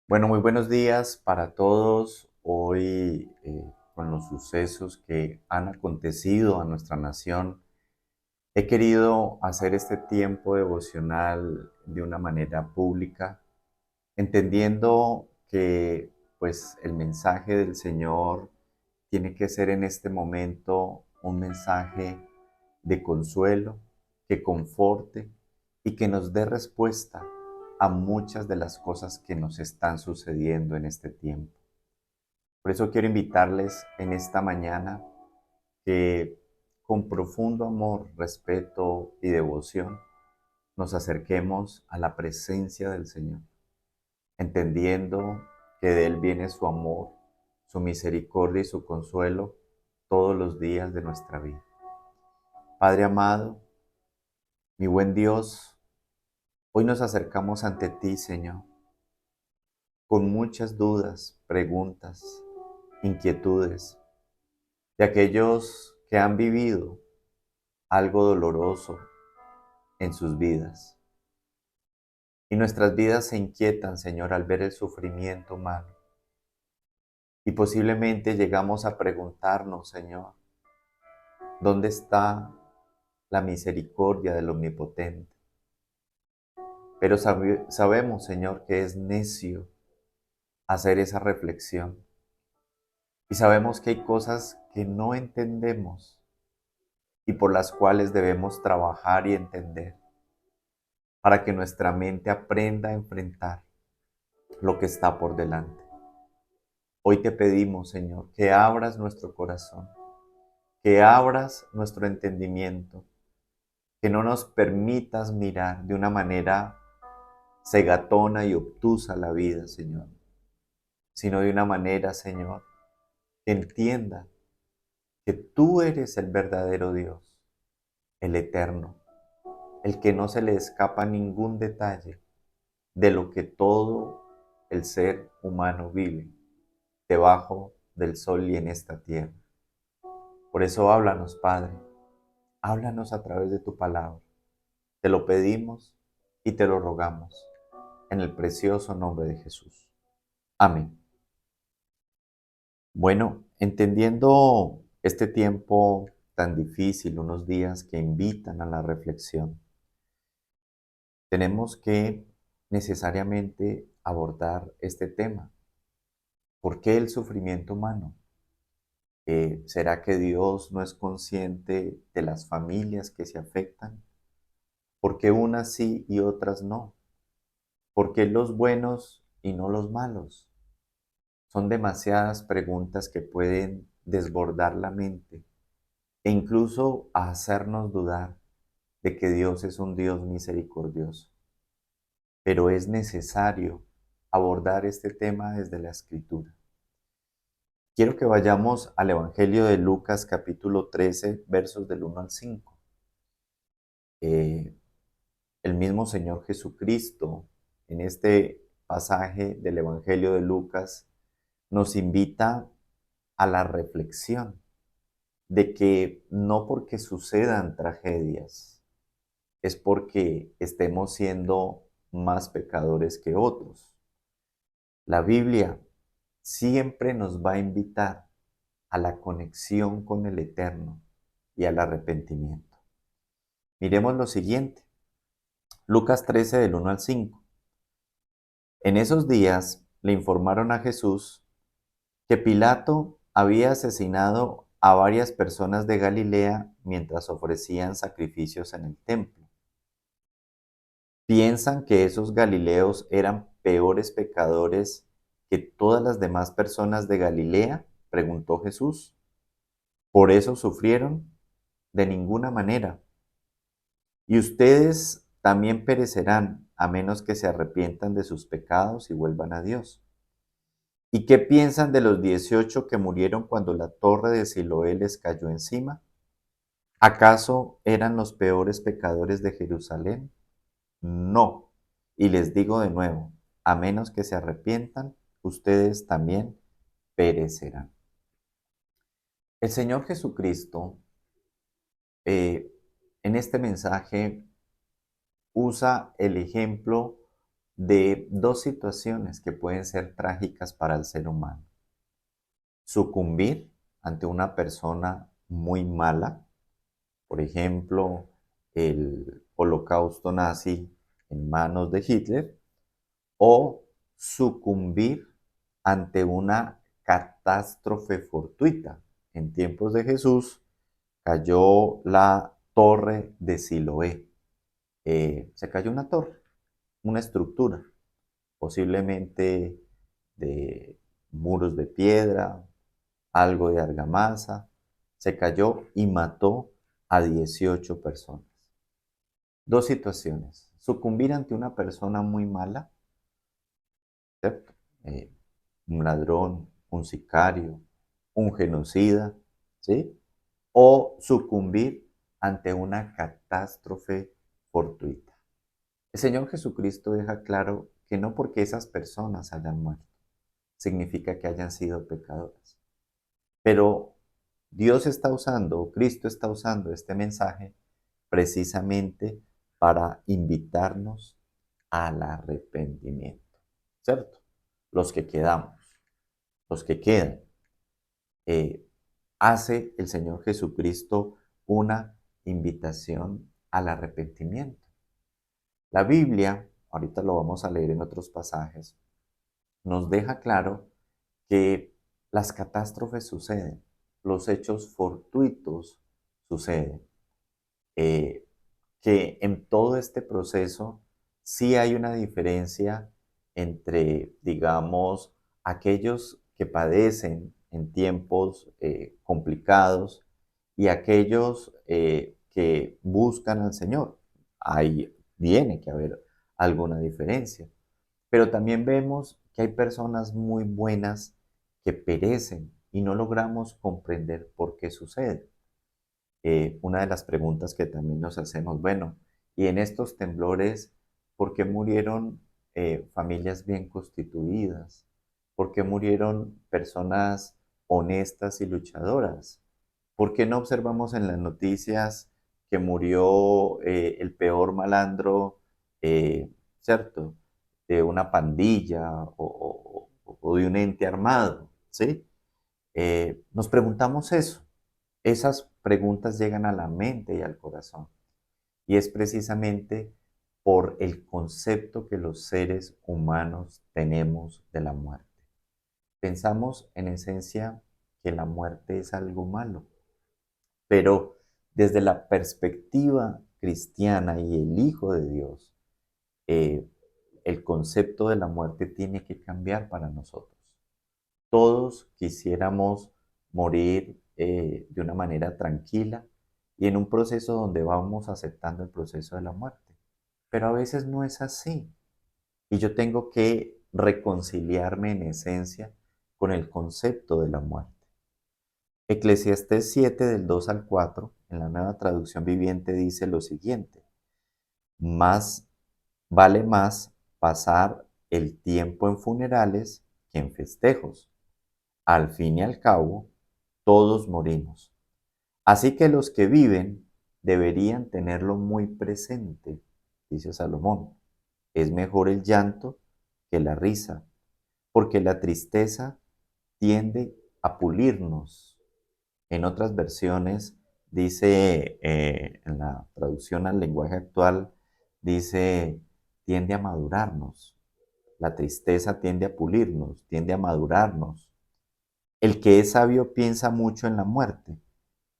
Bueno, muy buenos días para todos. Hoy, con los sucesos que han acontecido a nuestra nación, he querido hacer este tiempo devocional de una manera pública, entendiendo que pues el mensaje del Señor tiene que ser en este momento un mensaje de consuelo, que conforte y que nos dé respuesta a muchas de las cosas que nos están sucediendo en este tiempo. Por eso quiero invitarles en esta mañana que con profundo amor, respeto y devoción nos acerquemos a la presencia del Señor, entendiendo que de Él viene su amor, su misericordia y su consuelo todos los días de nuestra vida. Padre amado, mi buen Dios, hoy nos acercamos ante ti, Señor, con muchas dudas, preguntas, inquietudes de aquellos que han vivido algo doloroso en sus vidas. Y nuestras vidas se inquietan, Señor, al ver el sufrimiento humano. Y posiblemente llegamos a preguntarnos, Señor, ¿dónde está la misericordia del Omnipotente? Pero sabemos, Señor, que es necio hacer esa reflexión. Y sabemos que hay cosas que no entendemos y por las cuales debemos trabajar y entender para que nuestra mente aprenda a enfrentar lo que está por delante. Hoy te pedimos, Señor, que abras nuestro corazón, que abras nuestro entendimiento, que no nos permitas mirar de una manera cegatona y obtusa la vida, Señor, sino de una manera, Señor, que entienda que tú eres el verdadero Dios, el eterno, el que no se le escapa ningún detalle de lo que todo el ser humano vive debajo del sol y en esta tierra. Por eso háblanos, Padre, háblanos a través de tu palabra. Te lo pedimos y te lo rogamos en el precioso nombre de Jesús. Amén. Bueno, entendiendo este tiempo tan difícil, unos días que invitan a la reflexión, tenemos que necesariamente abordar este tema. ¿Por qué el sufrimiento humano? ¿Será que Dios no es consciente de las familias que se afectan? ¿Por qué unas sí y otras no? ¿Por qué los buenos y no los malos? Son demasiadas preguntas que pueden desbordar la mente e incluso hacernos dudar de que Dios es un Dios misericordioso. Pero es necesario abordar este tema desde la Escritura. Quiero que vayamos al Evangelio de Lucas capítulo 13, versos del 1 al 5. Eh, el mismo Señor Jesucristo, en este pasaje del Evangelio de Lucas, nos invita a la reflexión de que no porque sucedan tragedias es porque estemos siendo más pecadores que otros. La Biblia siempre nos va a invitar a la conexión con el Eterno y al arrepentimiento. Miremos lo siguiente, Lucas 13 del 1 al 5. En esos días le informaron a Jesús que Pilato había asesinado a varias personas de Galilea mientras ofrecían sacrificios en el templo. ¿Piensan que esos galileos eran peores pecadores que todas las demás personas de Galilea? Preguntó Jesús. ¿Por eso sufrieron? De ninguna manera. Y ustedes también perecerán a menos que se arrepientan de sus pecados y vuelvan a Dios. ¿Y qué piensan de los 18 que murieron cuando la torre de Siloé les cayó encima? ¿Acaso eran los peores pecadores de Jerusalén? No. Y les digo de nuevo, a menos que se arrepientan, ustedes también perecerán. El Señor Jesucristo, eh, en este mensaje, usa el ejemplo de dos situaciones que pueden ser trágicas para el ser humano. Sucumbir ante una persona muy mala, por ejemplo, el holocausto nazi en manos de Hitler, o sucumbir ante una catástrofe fortuita. En tiempos de Jesús cayó la torre de Siloé. Se cayó una torre, una estructura, posiblemente de muros de piedra, algo de argamasa, se cayó y mató a 18 personas. Dos situaciones: sucumbir ante una persona muy mala, ¿cierto? Un ladrón, un sicario, un genocida, ¿sí? O sucumbir ante una catástrofe fortuita. El Señor Jesucristo deja claro que no porque esas personas hayan muerto, significa que hayan sido pecadoras. Pero Dios está usando, Cristo está usando este mensaje precisamente para invitarnos al arrepentimiento, ¿cierto? Los que quedamos, los que quedan, eh, hace el Señor Jesucristo una invitación al arrepentimiento. La Biblia, ahorita lo vamos a leer en otros pasajes, nos deja claro que las catástrofes suceden, los hechos fortuitos suceden, eh, que en todo este proceso sí hay una diferencia entre, digamos, aquellos que padecen en tiempos complicados y aquellos que buscan al Señor. Ahí tiene que haber alguna diferencia. Pero también vemos que hay personas muy buenas que perecen y no logramos comprender por qué sucede. Una de las preguntas que también nos hacemos, bueno, y en estos temblores, ¿por qué murieron familias bien constituidas? ¿Por qué murieron personas honestas y luchadoras? ¿Por qué no observamos en las noticias que murió el peor malandro, ¿cierto? De una pandilla o de un ente armado, ¿sí? Nos preguntamos eso. Esas preguntas llegan a la mente y al corazón. Y es precisamente por el concepto que los seres humanos tenemos de la muerte. Pensamos en esencia que la muerte es algo malo, pero desde la perspectiva cristiana y el Hijo de Dios, eh, el concepto de la muerte tiene que cambiar para nosotros. Todos quisiéramos morir de una manera tranquila y en un proceso donde vamos aceptando el proceso de la muerte. Pero a veces no es así. Y yo tengo que reconciliarme en esencia con el concepto de la muerte. Eclesiastés 7 del 2 al 4, en la Nueva Traducción Viviente, dice lo siguiente: más vale más pasar el tiempo en funerales que en festejos. Al fin y al cabo, todos morimos. Así que los que viven deberían tenerlo muy presente, dice Salomón. Es mejor el llanto que la risa, porque la tristeza tiende a pulirnos. En otras versiones dice, en la traducción al lenguaje actual, dice, tiende a madurarnos. La tristeza tiende a pulirnos, tiende a madurarnos. El que es sabio piensa mucho en la muerte,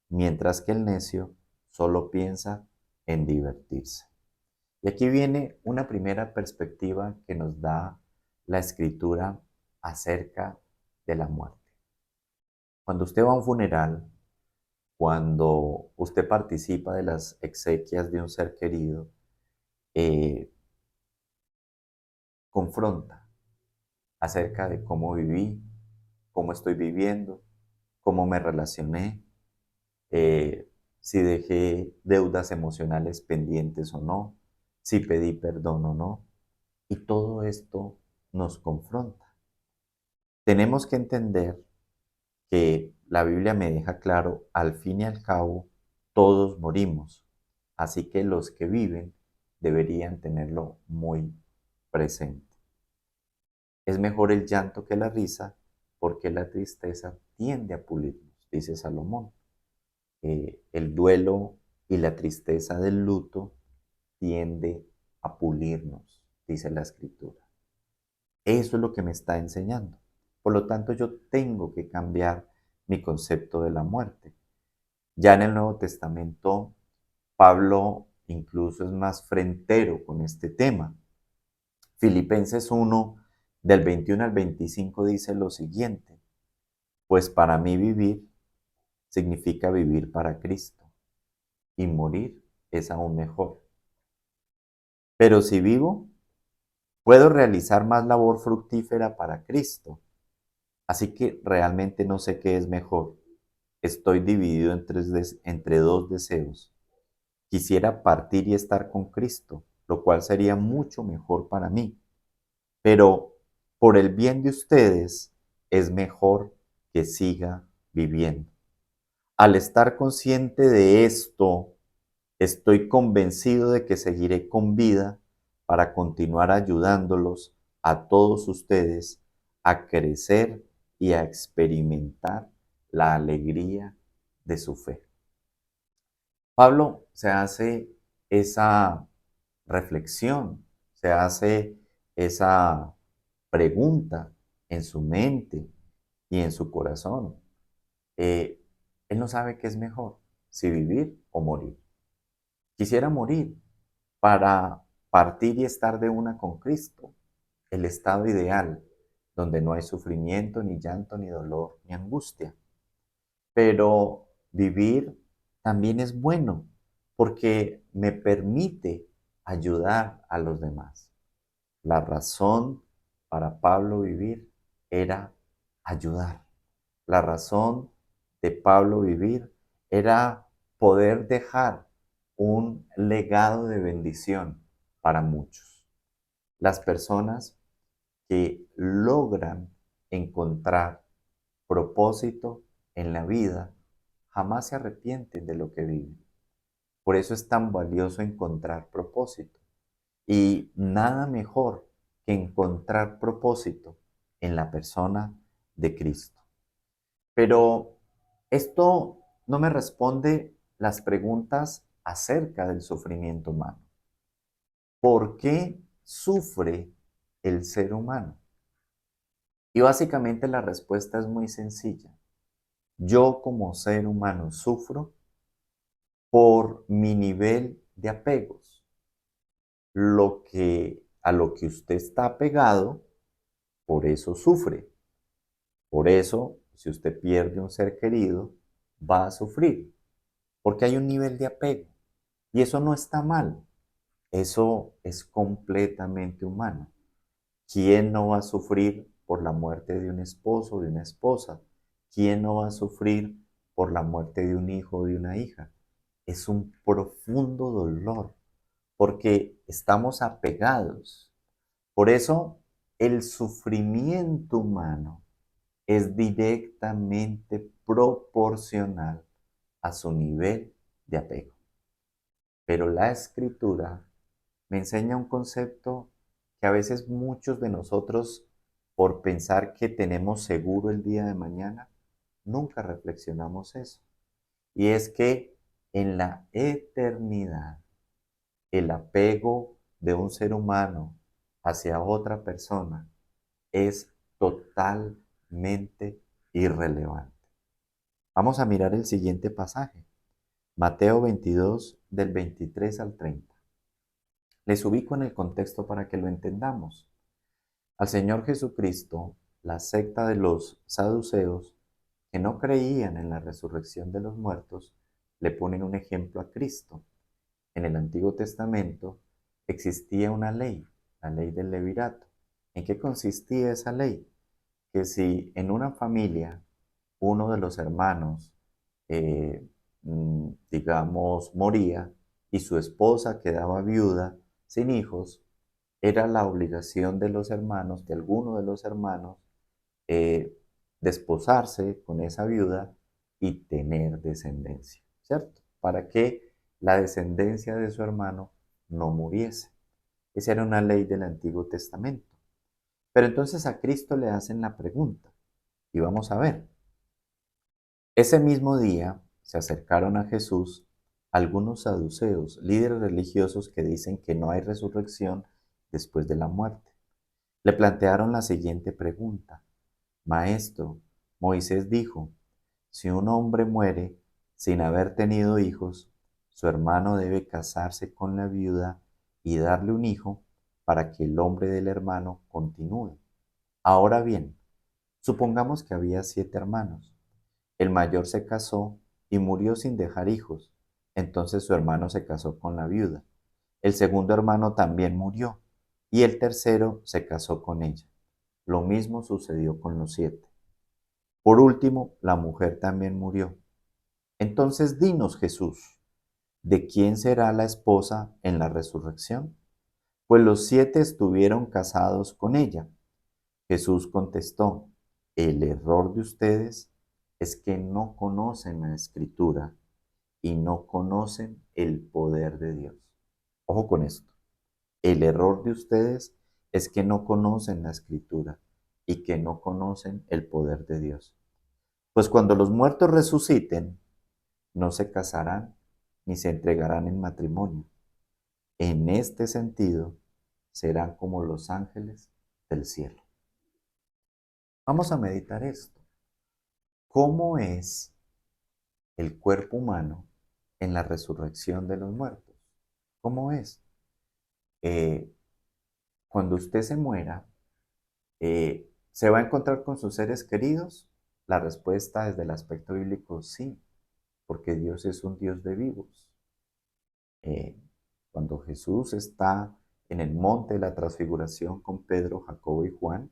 mientras que el necio solo piensa en divertirse. Y aquí viene una primera perspectiva que nos da la escritura acerca de la muerte. Cuando usted va a un funeral, cuando usted participa de las exequias de un ser querido, eh, confronta acerca de cómo viví, cómo estoy viviendo, cómo me relacioné, si dejé deudas emocionales pendientes o no, si pedí perdón o no. Y todo esto nos confronta. Tenemos que entender que la Biblia me deja claro, al fin y al cabo, todos morimos. Así que los que viven deberían tenerlo muy presente. Es mejor el llanto que la risa, porque la tristeza tiende a pulirnos, dice Salomón. El duelo y la tristeza del luto tiende a pulirnos, dice la Escritura. Eso es lo que me está enseñando. Por lo tanto, yo tengo que cambiar mi concepto de la muerte. Ya en el Nuevo Testamento, Pablo incluso es más frentero con este tema. Filipenses 1, del 21 al 25 dice lo siguiente: pues para mí vivir significa vivir para Cristo y morir es aún mejor. Pero si vivo, puedo realizar más labor fructífera para Cristo. Así que realmente no sé qué es mejor. Estoy dividido entre dos deseos. Quisiera partir y estar con Cristo, lo cual sería mucho mejor para mí. Pero por el bien de ustedes es mejor que siga viviendo. Al estar consciente de esto, estoy convencido de que seguiré con vida para continuar ayudándolos a todos ustedes a crecer y a experimentar la alegría de su fe. Pablo se hace esa reflexión, se hace esa pregunta en su mente y en su corazón. Eh, Él no sabe qué es mejor, si vivir o morir. Quisiera morir para partir y estar de una con Cristo, el estado ideal, donde no hay sufrimiento, ni llanto, ni dolor, ni angustia. Pero vivir también es bueno porque me permite ayudar a los demás. La razón para Pablo vivir era ayudar. La razón de Pablo vivir era poder dejar un legado de bendición para muchos. Las personas que logran encontrar propósito en la vida jamás se arrepienten de lo que viven. Por eso es tan valioso encontrar propósito. Y nada mejor que encontrar propósito en la persona de Cristo. Pero esto no me responde las preguntas acerca del sufrimiento humano. ¿Por qué sufre el ser humano? Y básicamente la respuesta es muy sencilla. Yo como ser humano sufro por mi nivel de apegos. A lo que usted está apegado, por eso sufre. Por eso, si usted pierde un ser querido, va a sufrir, porque hay un nivel de apego. Y eso no está mal, eso es completamente humano. ¿Quién no va a sufrir por la muerte de un esposo o de una esposa? ¿Quién no va a sufrir por la muerte de un hijo o de una hija? Es un profundo dolor, porque estamos apegados. Por eso, el sufrimiento humano es directamente proporcional a su nivel de apego. Pero la escritura me enseña un concepto que a veces muchos de nosotros, por pensar que tenemos seguro el día de mañana, nunca reflexionamos eso. Y es que en la eternidad, el apego de un ser humano hacia otra persona es totalmente irrelevante. Vamos a mirar el siguiente pasaje, Mateo 22, del 23 al 30. Les ubico en el contexto para que lo entendamos. Al Señor Jesucristo, la secta de los saduceos, que no creían en la resurrección de los muertos, le ponen un ejemplo a Cristo. En el Antiguo Testamento existía una ley, la ley del levirato. ¿En qué consistía esa ley? Que si en una familia uno de los hermanos, digamos, moría y su esposa quedaba viuda sin hijos, era la obligación de los hermanos, de alguno de los hermanos, eh, desposarse con esa viuda y tener descendencia, ¿cierto? Para que la descendencia de su hermano no muriese. Esa era una ley del Antiguo Testamento. Pero entonces a Cristo le hacen la pregunta, y vamos a ver. Ese mismo día se acercaron a Jesús algunos saduceos, líderes religiosos que dicen que no hay resurrección después de la muerte. Le plantearon la siguiente pregunta. Maestro, Moisés dijo, si un hombre muere sin haber tenido hijos, su hermano debe casarse con la viuda y darle un hijo para que el hombre del hermano continúe. Ahora bien, supongamos que había 7 hermanos. El mayor se casó y murió sin dejar hijos. Entonces su hermano se casó con la viuda. El segundo hermano también murió y el tercero se casó con ella. Lo mismo sucedió con los 7. Por último, la mujer también murió. Entonces dinos, Jesús, ¿de quién será la esposa en la resurrección? Pues los 7 estuvieron casados con ella. Jesús contestó, el error de ustedes es que no conocen la Escritura y no conocen el poder de Dios. Ojo con esto. El error de ustedes es que no conocen la Escritura y que no conocen el poder de Dios. Pues cuando los muertos resuciten, no se casarán ni se entregarán en matrimonio. En este sentido, serán como los ángeles del cielo. Vamos a meditar esto. ¿Cómo es el cuerpo humano en la resurrección de los muertos? ¿Cómo es? Eh, Cuando usted se muera, ¿se va a encontrar con sus seres queridos? La respuesta desde el aspecto bíblico, sí, porque Dios es un Dios de vivos. Eh, Cuando Jesús está en el monte de la transfiguración con Pedro, Jacobo y Juan,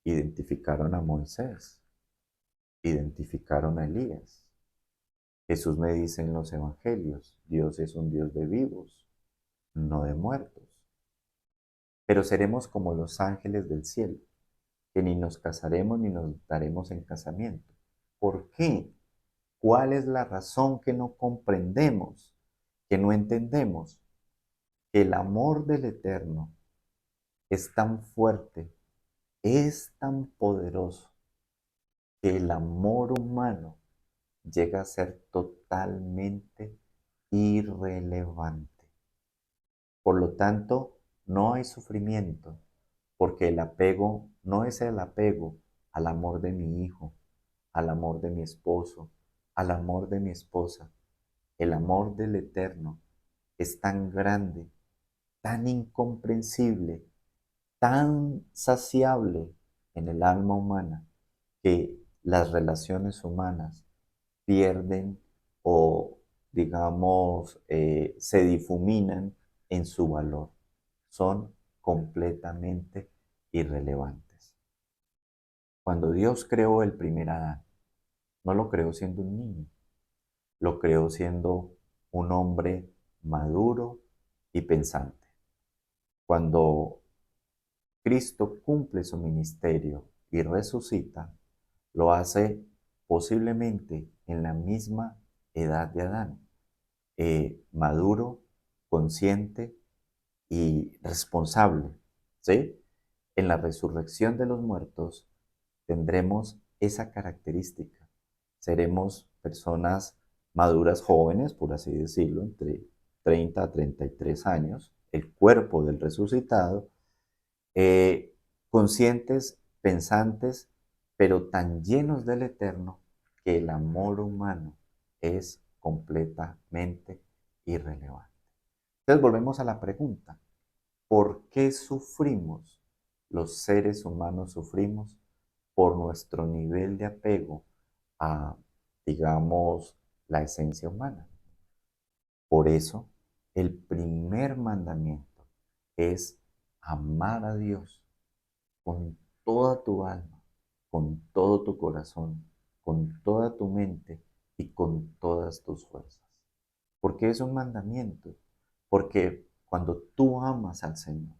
identificaron a Moisés, identificaron a Elías. Jesús me dice en los evangelios, Dios es un Dios de vivos, no de muertos. Pero seremos como los ángeles del cielo, que ni nos casaremos ni nos daremos en casamiento. ¿Por qué? ¿Cuál es la razón que no comprendemos, que no entendemos? El amor del Eterno es tan fuerte, es tan poderoso, que el amor humano llega a ser totalmente irrelevante. Por lo tanto, no hay sufrimiento, porque el apego no es el apego al amor de mi hijo, al amor de mi esposo, al amor de mi esposa. El amor del Eterno es tan grande, tan incomprensible, tan saciable en el alma humana, que las relaciones humanas pierden o, digamos, se difuminan en su valor. Son completamente irrelevantes. Cuando Dios creó el primer Adán, no lo creó siendo un niño, lo creó siendo un hombre maduro y pensante. Cuando Cristo cumple su ministerio y resucita, lo hace posiblemente en la misma edad de Adán, maduro, consciente y responsable, ¿sí? En la resurrección de los muertos tendremos esa característica. Seremos personas maduras jóvenes, por así decirlo, entre 30 a 33 años, el cuerpo del resucitado, conscientes, pensantes, pero tan llenos del Eterno que el amor humano es completamente irrelevante. Entonces volvemos a la pregunta, ¿por qué sufrimos? Los seres humanos sufrimos por nuestro nivel de apego a, digamos, la esencia humana. Por eso, el primer mandamiento es amar a Dios con toda tu alma, con todo tu corazón, con toda tu mente y con todas tus fuerzas. ¿Por qué es un mandamiento? Porque cuando tú amas al Señor,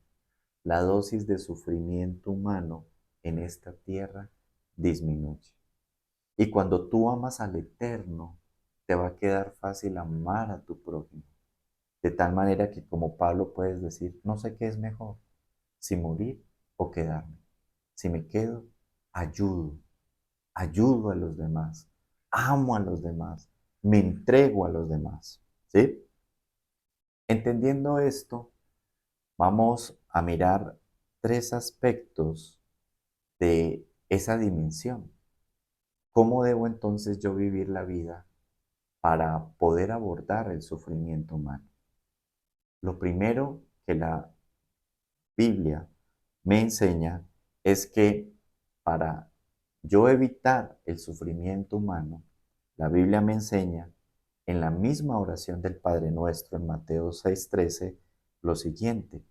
la dosis de sufrimiento humano en esta tierra disminuye. Y cuando tú amas al Eterno, te va a quedar fácil amar a tu prójimo. De tal manera que como Pablo puedes decir, no sé qué es mejor, si morir o quedarme. Si me quedo, ayudo, ayudo a los demás, amo a los demás, me entrego a los demás. ¿Sí? Entendiendo esto, vamos a mirar tres aspectos de esa dimensión. ¿Cómo debo entonces yo vivir la vida para poder abordar el sufrimiento humano? Lo primero que la Biblia me enseña es que para yo evitar el sufrimiento humano, la Biblia me enseña en la misma oración del Padre Nuestro en Mateo 6:13 lo siguiente: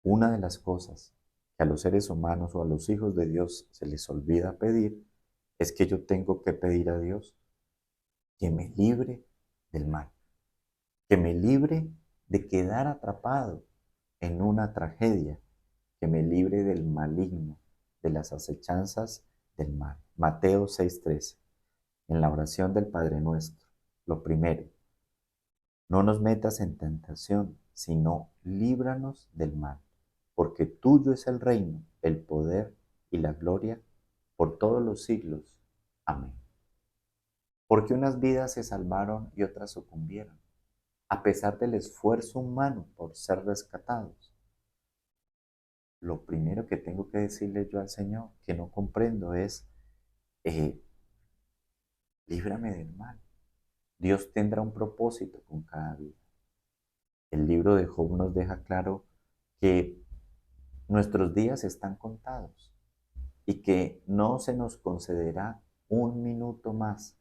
una de las cosas que a los seres humanos o a los hijos de Dios se les olvida pedir es que yo tengo que pedir a Dios que me libre del mal, que me libre de quedar atrapado en una tragedia, que me libre del maligno, de las acechanzas del mal. Mateo 6:13, en la oración del Padre Nuestro. Lo primero, no nos metas en tentación, sino líbranos del mal, porque tuyo es el reino, el poder y la gloria por todos los siglos. Amén. Porque unas vidas se salvaron y otras sucumbieron, a pesar del esfuerzo humano por ser rescatados. Lo primero que tengo que decirle yo al Señor, que no comprendo, es, eh, líbrame del mal. Dios tendrá un propósito con cada vida. El libro de Job nos deja claro que nuestros días están contados y que no se nos concederá un minuto más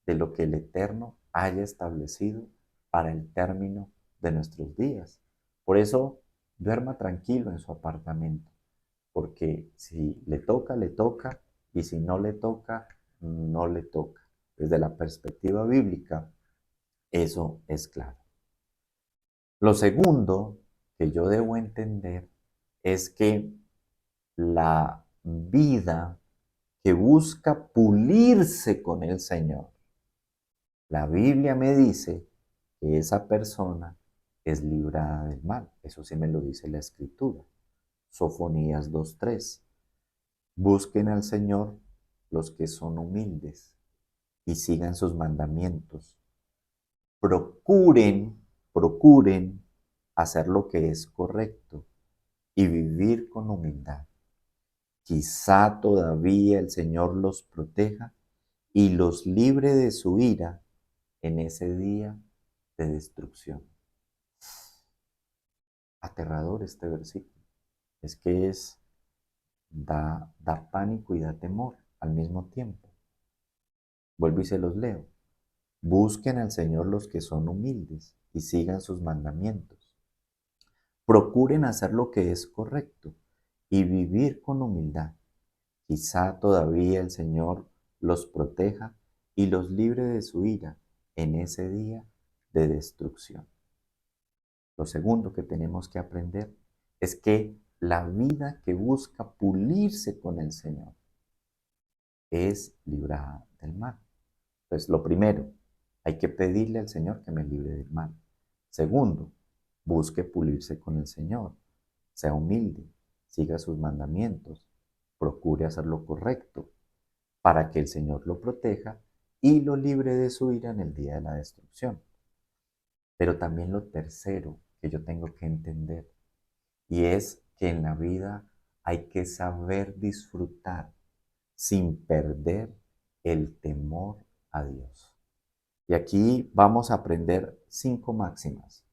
de lo que el Eterno haya establecido para el término de nuestros días. Por eso, duerma tranquilo en su apartamento, porque si le toca, le toca, y si no le toca, no le toca. Desde la perspectiva bíblica, eso es claro. Lo segundo que yo debo entender es que la vida que busca pulirse con el Señor, la Biblia me dice que esa persona es librada del mal. Eso sí me lo dice la Escritura. Sofonías 2:3. Busquen al Señor los que son humildes y sigan sus mandamientos. Procuren hacer lo que es correcto y vivir con humildad. Quizá todavía el Señor los proteja y los libre de su ira en ese día de destrucción. Aterrador este versículo. Es que da pánico y da temor al mismo tiempo. Vuelvo y se los leo. Busquen al Señor los que son humildes y sigan sus mandamientos. Procuren hacer lo que es correcto y vivir con humildad. Quizá todavía el Señor los proteja y los libre de su ira en ese día de destrucción. Lo segundo que tenemos que aprender es que la vida que busca pulirse con el Señor es librada del mal. Entonces, lo primero, hay que pedirle al Señor que me libre del mal. Segundo, busque pulirse con el Señor. Sea humilde, siga sus mandamientos, procure hacer lo correcto para que el Señor lo proteja y lo libre de su ira en el día de la destrucción. Pero también lo tercero que yo tengo que entender, y es que en la vida hay que saber disfrutar sin perder el temor a Dios. Y aquí vamos a aprender 5 máximas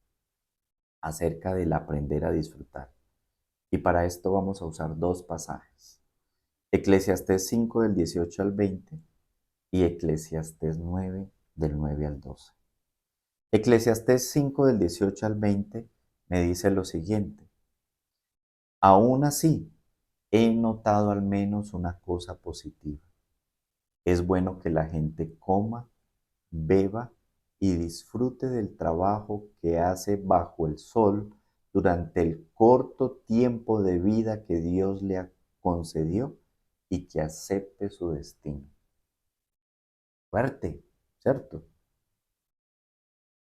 acerca del aprender a disfrutar. Y para esto vamos a usar 2 pasajes. Eclesiastés 5 del 18 al 20 y Eclesiastés 9 del 9 al 12. Eclesiastés 5 del 18 al 20 me dice lo siguiente: aún así, he notado al menos una cosa positiva. Es bueno que la gente coma, beba y disfrute del trabajo que hace bajo el sol durante el corto tiempo de vida que Dios le concedió y que acepte su destino. Fuerte, ¿cierto?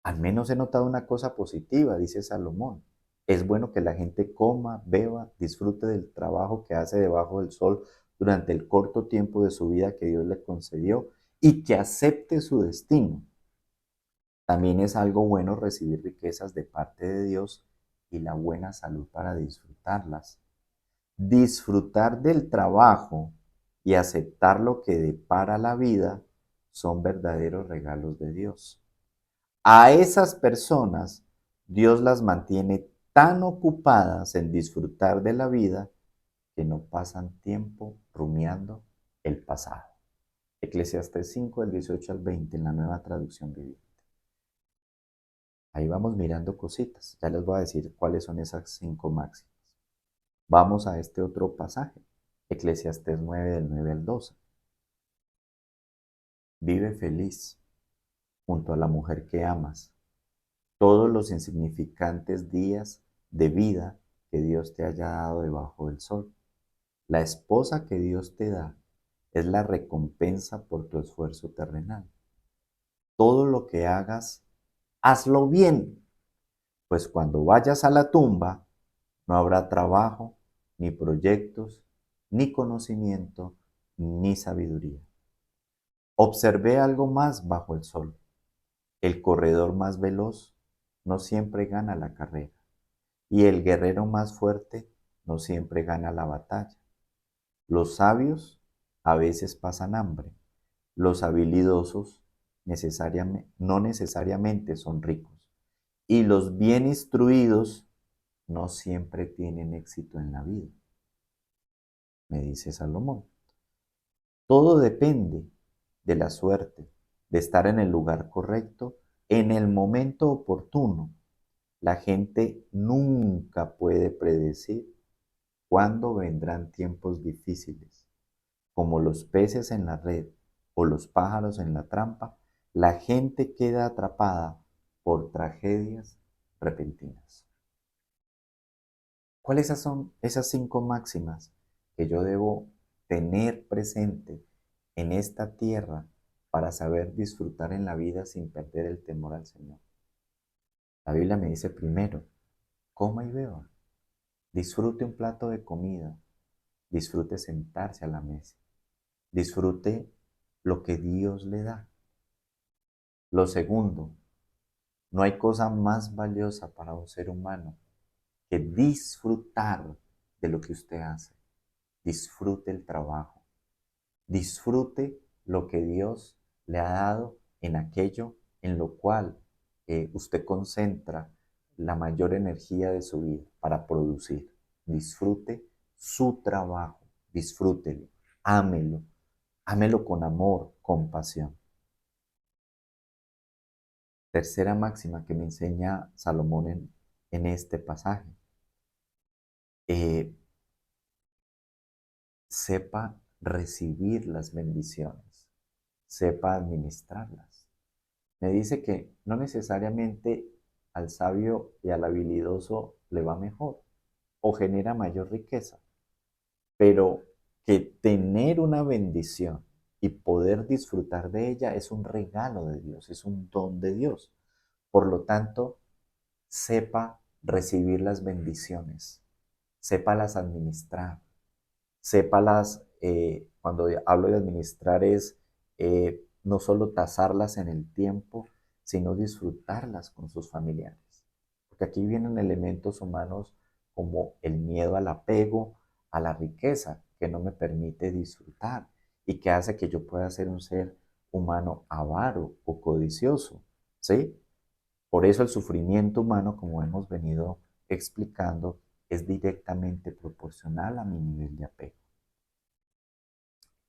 Al menos he notado una cosa positiva, dice Salomón. Es bueno que la gente coma, beba, disfrute del trabajo que hace debajo del sol durante el corto tiempo de su vida que Dios le concedió y que acepte su destino. También es algo bueno recibir riquezas de parte de Dios y la buena salud para disfrutarlas. Disfrutar del trabajo y aceptar lo que depara la vida son verdaderos regalos de Dios. A esas personas Dios las mantiene tan ocupadas en disfrutar de la vida que no pasan tiempo rumiando el pasado. Eclesiastés 5, del 18 al 20 en la Nueva Traducción Viviente. Ahí vamos mirando cositas. Ya les voy a decir cuáles son esas 5 máximas. Vamos a este otro pasaje. Eclesiastés 9, del 9 al 12. Vive feliz junto a la mujer que amas todos los insignificantes días de vida que Dios te haya dado debajo del sol. La esposa que Dios te da es la recompensa por tu esfuerzo terrenal. Todo lo que hagas, hazlo bien, pues cuando vayas a la tumba no habrá trabajo, ni proyectos, ni conocimiento, ni sabiduría. Observé algo más bajo el sol. El corredor más veloz no siempre gana la carrera, y el guerrero más fuerte no siempre gana la batalla. Los sabios a veces pasan hambre, los habilidosos no necesariamente son ricos, y los bien instruidos no siempre tienen éxito en la vida, me dice Salomón. Todo depende de la suerte, de estar en el lugar correcto, en el momento oportuno. La gente nunca puede predecir cuándo vendrán tiempos difíciles. Como los peces en la red o los pájaros en la trampa, la gente queda atrapada por tragedias repentinas. ¿Cuáles son esas 5 máximas que yo debo tener presente en esta tierra para saber disfrutar en la vida sin perder el temor al Señor? La Biblia me dice primero, coma y beba, disfrute un plato de comida, disfrute sentarse a la mesa, disfrute lo que Dios le da. Lo segundo, no hay cosa más valiosa para un ser humano que disfrutar de lo que usted hace. Disfrute el trabajo, disfrute lo que Dios le ha dado en aquello en lo cual usted concentra la mayor energía de su vida para producir. Disfrute su trabajo, disfrútelo, ámelo, ámelo con amor, con pasión. Tercera máxima que me enseña Salomón en este pasaje. Eh, Sepa recibir las bendiciones, sepa administrarlas. Me dice que no necesariamente al sabio y al habilidoso le va mejor o genera mayor riqueza, pero que tener una bendición y poder disfrutar de ella es un regalo de Dios, es un don de Dios. Por lo tanto, sepa recibir las bendiciones, sépalas administrar, sépalas, cuando hablo de administrar es no solo tasarlas en el tiempo, sino disfrutarlas con sus familiares. Porque aquí vienen elementos humanos como el miedo al apego, a la riqueza, que no me permite disfrutar y que hace que yo pueda ser un ser humano avaro o codicioso, ¿sí? Por eso el sufrimiento humano, como hemos venido explicando, es directamente proporcional a mi nivel de apego.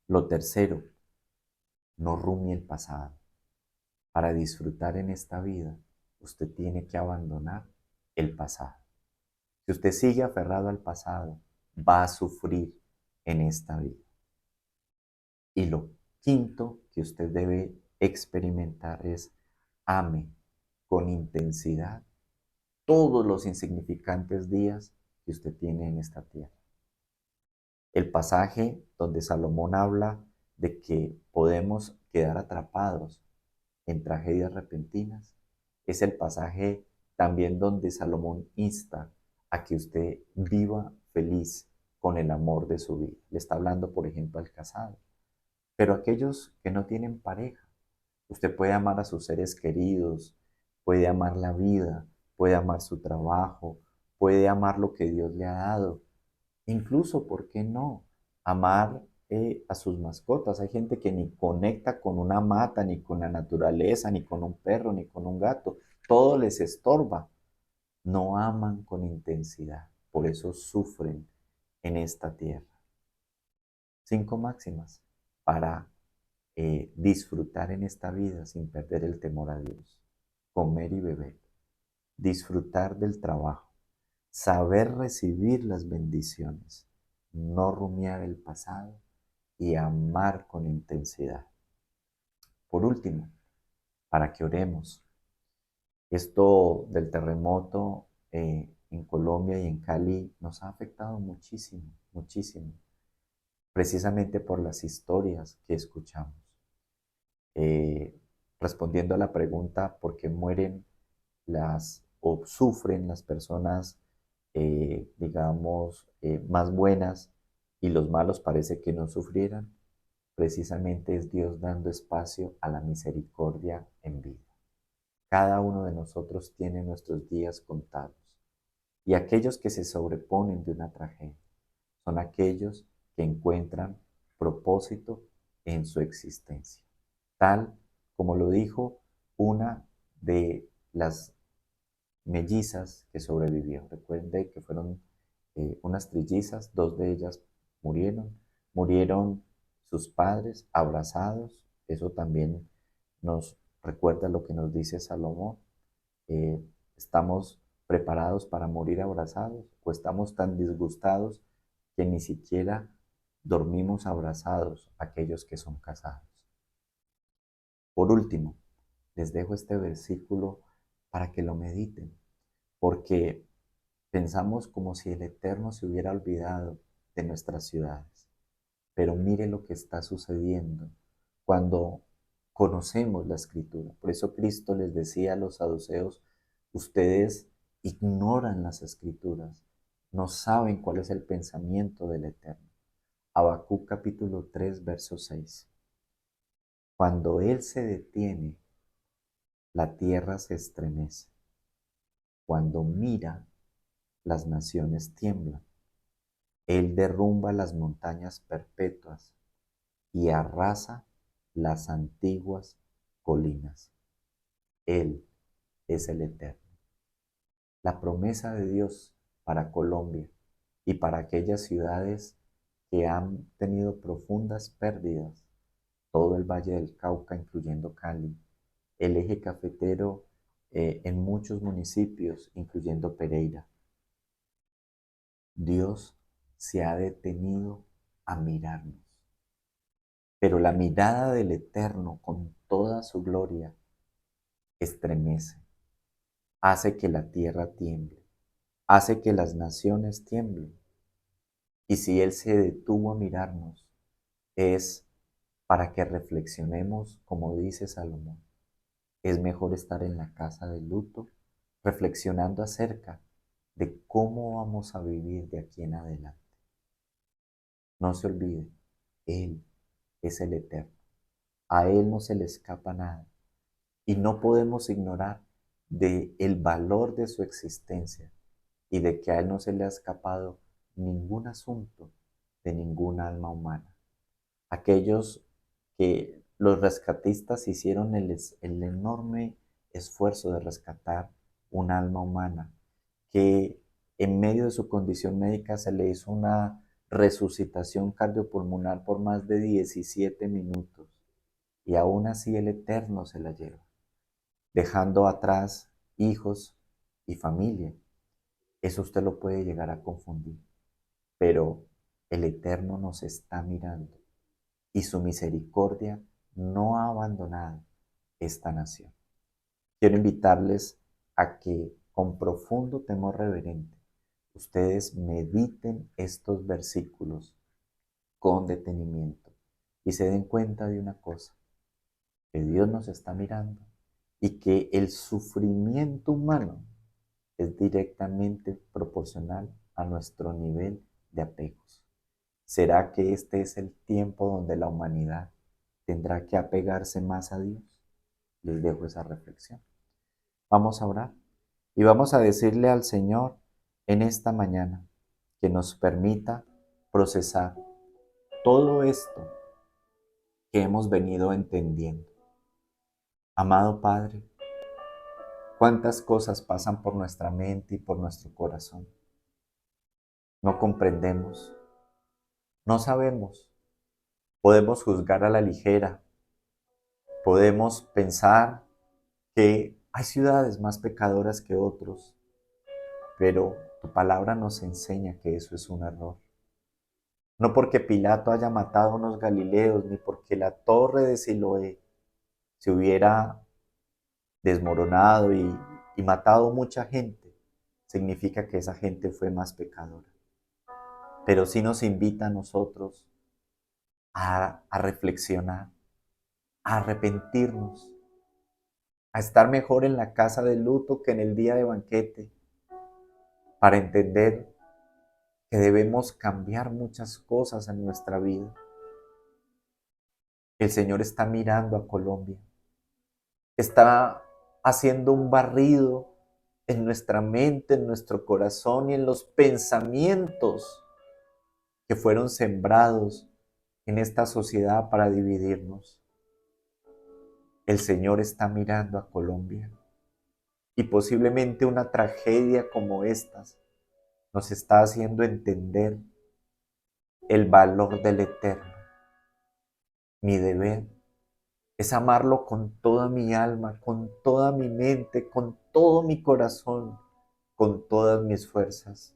Lo tercero, no rumie el pasado. Para disfrutar en esta vida, usted tiene que abandonar el pasado. Si usted sigue aferrado al pasado, va a sufrir en esta vida. Y lo quinto que usted debe experimentar es ame con intensidad todos los insignificantes días que usted tiene en esta tierra. El pasaje donde Salomón habla de que podemos quedar atrapados en tragedias repentinas es el pasaje también donde Salomón insta a que usted viva feliz con el amor de su vida. Le está hablando, por ejemplo, al casado. Pero aquellos que no tienen pareja, usted puede amar a sus seres queridos, puede amar la vida, puede amar su trabajo, puede amar lo que Dios le ha dado. Incluso, ¿por qué no? Amar a sus mascotas. Hay gente que ni conecta con una mata, ni con la naturaleza, ni con un perro, ni con un gato. Todo les estorba. No aman con intensidad. Por eso sufren en esta tierra. 5 máximas para disfrutar en esta vida sin perder el temor a Dios. Comer y beber. Disfrutar del trabajo. Saber recibir las bendiciones. No rumiar el pasado y amar con intensidad. Por último, para que oremos. Esto del terremoto en Colombia y en Cali nos ha afectado muchísimo, muchísimo, precisamente por las historias que escuchamos. Eh, Respondiendo a la pregunta por qué mueren las o sufren las personas, digamos, más buenas y los malos parece que no sufrieran, precisamente es Dios dando espacio a la misericordia en vida. Cada uno de nosotros tiene nuestros días contados y aquellos que se sobreponen de una tragedia son aquellos que encuentran propósito en su existencia, tal como lo dijo una de las mellizas que sobrevivió. Recuerde que fueron unas trillizas, 2 de ellas murieron sus padres abrazados. Eso también nos recuerda lo que nos dice Salomón. ¿Estamos preparados para morir abrazados o estamos tan disgustados que ni siquiera dormimos abrazados aquellos que son casados? Por último, les dejo este versículo para que lo mediten, porque pensamos como si el Eterno se hubiera olvidado de nuestras ciudades. Pero mire lo que está sucediendo cuando conocemos la Escritura. Por eso Cristo les decía a los saduceos, ustedes ignoran las Escrituras, no saben cuál es el pensamiento del Eterno. Habacuc capítulo 3, verso 6. Cuando Él se detiene, la tierra se estremece. Cuando mira, las naciones tiemblan. Él derrumba las montañas perpetuas y arrasa las antiguas colinas. Él es el Eterno. La promesa de Dios para Colombia y para aquellas ciudades que han tenido profundas pérdidas, todo el Valle del Cauca, incluyendo Cali, el eje cafetero en muchos municipios, incluyendo Pereira. Dios se ha detenido a mirarnos, pero la mirada del Eterno con toda su gloria estremece, hace que la tierra tiemble, hace que las naciones tiemblen. Y si Él se detuvo a mirarnos, es para que reflexionemos, como dice Salomón. Es mejor estar en la casa de luto, reflexionando acerca de cómo vamos a vivir de aquí en adelante. No se olvide, Él es el Eterno. A Él no se le escapa nada. Y no podemos ignorar de el valor de su existencia y de que a Él no se le ha escapado ningún asunto de ninguna alma humana. Aquellos que los rescatistas hicieron el enorme esfuerzo de rescatar un alma humana, que en medio de su condición médica se le hizo una resucitación cardiopulmonar por más de 17 minutos y aún así el Eterno se la lleva, dejando atrás hijos y familia. Eso usted lo puede llegar a confundir, pero el Eterno nos está mirando y su misericordia no ha abandonado esta nación. Quiero invitarles a que con profundo temor reverente ustedes mediten estos versículos con detenimiento y se den cuenta de una cosa, que Dios nos está mirando y que el sufrimiento humano es directamente proporcional a nuestro nivel de apegos. ¿Será que este es el tiempo donde la humanidad tendrá que apegarse más a Dios? Les dejo esa reflexión. Vamos a orar y vamos a decirle al Señor en esta mañana que nos permita procesar todo esto que hemos venido entendiendo. Amado Padre, cuántas cosas pasan por nuestra mente y por nuestro corazón. No comprendemos, no sabemos. Podemos juzgar a la ligera, podemos pensar que hay ciudades más pecadoras que otros, pero tu palabra nos enseña que eso es un error. No porque Pilato haya matado a unos galileos, ni porque la torre de Siloé se hubiera desmoronado y matado mucha gente, significa que esa gente fue más pecadora. Pero sí nos invita a nosotros a reflexionar, a arrepentirnos, a estar mejor en la casa de luto que en el día de banquete, para entender que debemos cambiar muchas cosas en nuestra vida. El Señor está mirando a Colombia, está haciendo un barrido en nuestra mente, en nuestro corazón y en los pensamientos que fueron sembrados en esta sociedad para dividirnos. El Señor está mirando a Colombia y posiblemente una tragedia como estas nos está haciendo entender el valor del Eterno. Mi deber es amarlo con toda mi alma, con toda mi mente, con todo mi corazón, con todas mis fuerzas,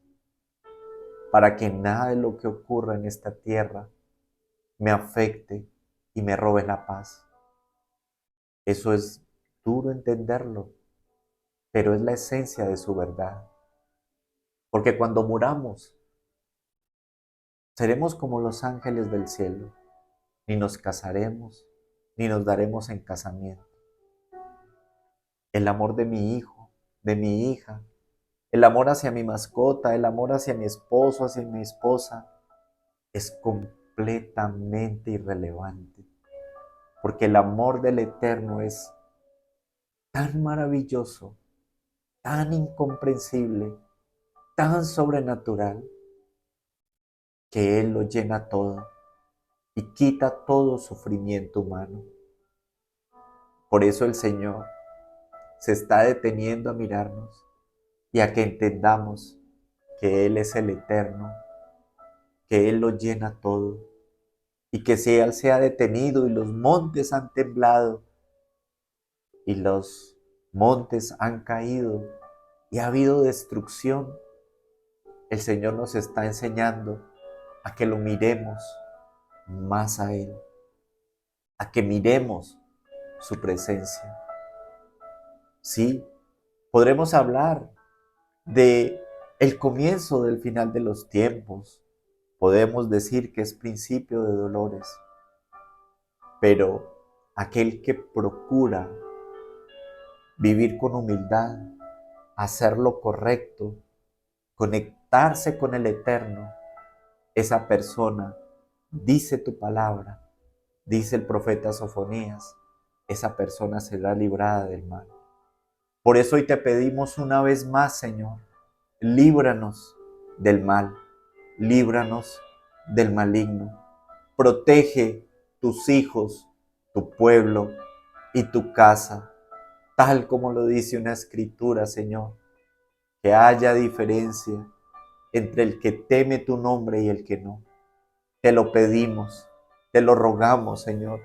para que nada de lo que ocurra en esta tierra me afecte y me robe la paz. Eso es duro entenderlo, pero es la esencia de su verdad. Porque cuando muramos, seremos como los ángeles del cielo. Ni nos casaremos, ni nos daremos en casamiento. El amor de mi hijo, de mi hija, el amor hacia mi mascota, el amor hacia mi esposo, hacia mi esposa, es completamente irrelevante. Porque el amor del Eterno es tan maravilloso, tan incomprensible, tan sobrenatural, que Él lo llena todo y quita todo sufrimiento humano. Por eso el Señor se está deteniendo a mirarnos y a que entendamos que Él es el Eterno, que Él lo llena todo, y que si Él se ha detenido y los montes han temblado y los montes han caído y ha habido destrucción, el Señor nos está enseñando a que lo miremos más a Él, a que miremos su presencia. Sí, podremos hablar de el comienzo del final de los tiempos. Podemos decir que es principio de dolores, pero aquel que procura vivir con humildad, hacer lo correcto, conectarse con el Eterno, esa persona, dice tu palabra, dice el profeta Sofonías, esa persona será librada del mal. Por eso hoy te pedimos una vez más, Señor, líbranos del mal, líbranos del maligno. Protege tus hijos, tu pueblo y tu casa, tal como lo dice una escritura, Señor, que haya diferencia entre el que teme tu nombre y el que no. Te lo pedimos, te lo rogamos, Señor,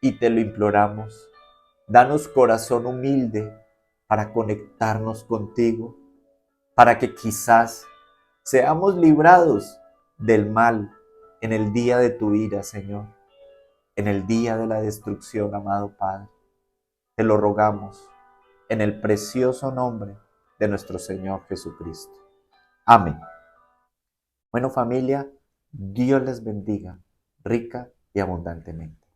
y te lo imploramos. Danos corazón humilde para conectarnos contigo, para que quizás seamos librados del mal en el día de tu ira, Señor, en el día de la destrucción, amado Padre. Te lo rogamos en el precioso nombre de nuestro Señor Jesucristo. Amén. Bueno, familia, Dios les bendiga rica y abundantemente.